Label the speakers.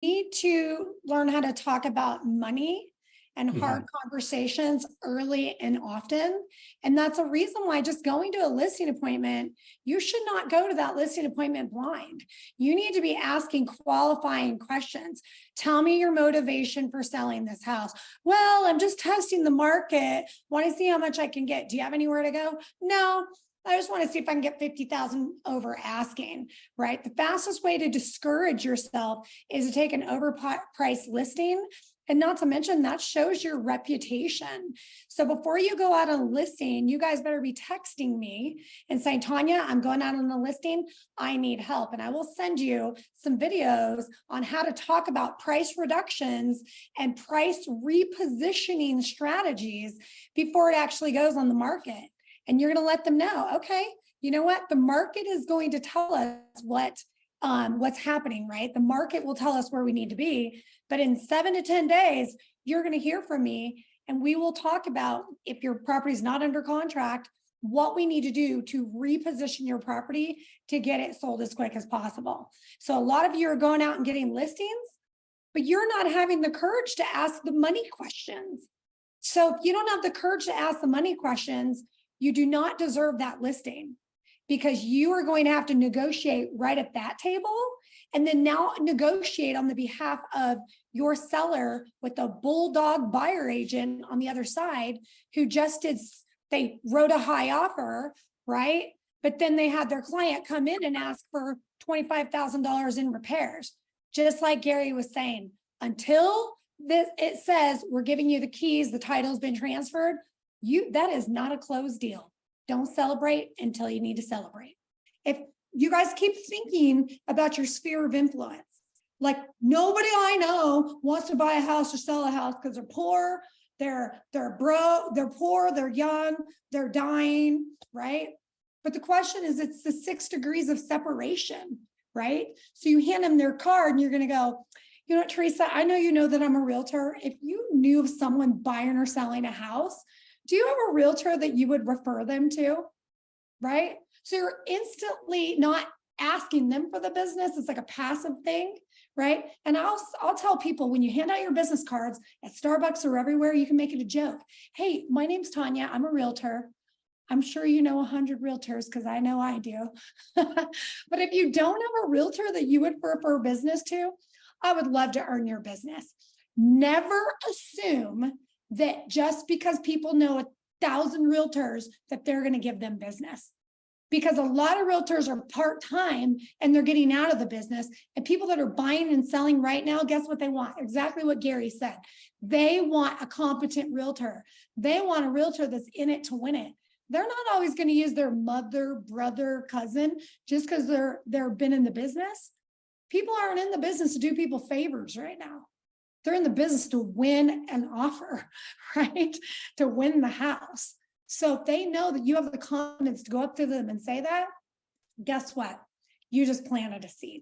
Speaker 1: need to learn how to talk about money and hard
Speaker 2: Mhm.
Speaker 1: conversations early and often. And that's a reason why just going to a listing appointment, you should not go to that listing appointment blind. You need to be asking qualifying questions. Tell me your motivation for selling this house. Well, I'm just testing the market. Want to see how much I can get. Do you have anywhere to go? No. I just want to see if I can get 50,000 over asking, right? The fastest way to discourage yourself is to take an overpriced listing. And not to mention that shows your reputation. So before you go out on a listing, you guys better be texting me and saying, Tanya, I'm going out on a listing. I need help. And I will send you some videos on how to talk about price reductions and price repositioning strategies before it actually goes on the market. And you're going to let them know, okay, you know what? The market is going to tell us what's happening, right? The market will tell us where we need to be. But in 7 to 10 days, you're going to hear from me and we will talk about, if your property is not under contract, what we need to do to reposition your property to get it sold as quick as possible. So a lot of you are going out and getting listings, but you're not having the courage to ask the money questions. So if you don't have the courage to ask the money questions, you do not deserve that listing, because you are going to have to negotiate right at that table and then now negotiate on the behalf of your seller with a bulldog buyer agent on the other side who just they wrote a high offer, right? But then they had their client come in and ask for $25,000 in repairs. Just like Gary was saying, until it says we're giving you the keys, the title's been transferred, that is not a closed deal. Don't celebrate until you need to celebrate. If you guys keep thinking about your sphere of influence, like nobody I know wants to buy a house or sell a house because they're poor, they're broke, they're poor, they're young, they're dying, right? But the question is, it's the 6 degrees of separation, right? So you hand them their card and you're going to go, you know what, Teresa, I know you know that I'm a realtor. If you knew of someone buying or selling a house, do you have a realtor that you would refer them to, right? So you're instantly not asking them for the business. It's like a passive thing, right? And I'll tell people, when you hand out your business cards at Starbucks or everywhere, you can make it a joke. Hey, my name's Tanya. I'm a realtor. I'm sure you know 100 realtors because I know I do. But if you don't have a realtor that you would refer business to, I would love to earn your business. Never assume that just because people know 1,000 realtors that they're going to give them business, because a lot of realtors are part-time and they're getting out of the business. And people that are buying and selling right now, guess what they want? Exactly what Gary said. They want a competent realtor. They want a realtor that's in it to win it. They're not always going to use their mother, brother, cousin just because they're been in the business. People aren't in the business to do people favors right now. They're in the business to win an offer, right? To win the house. So if they know that you have the confidence to go up to them and say that, guess what? You just planted a seed.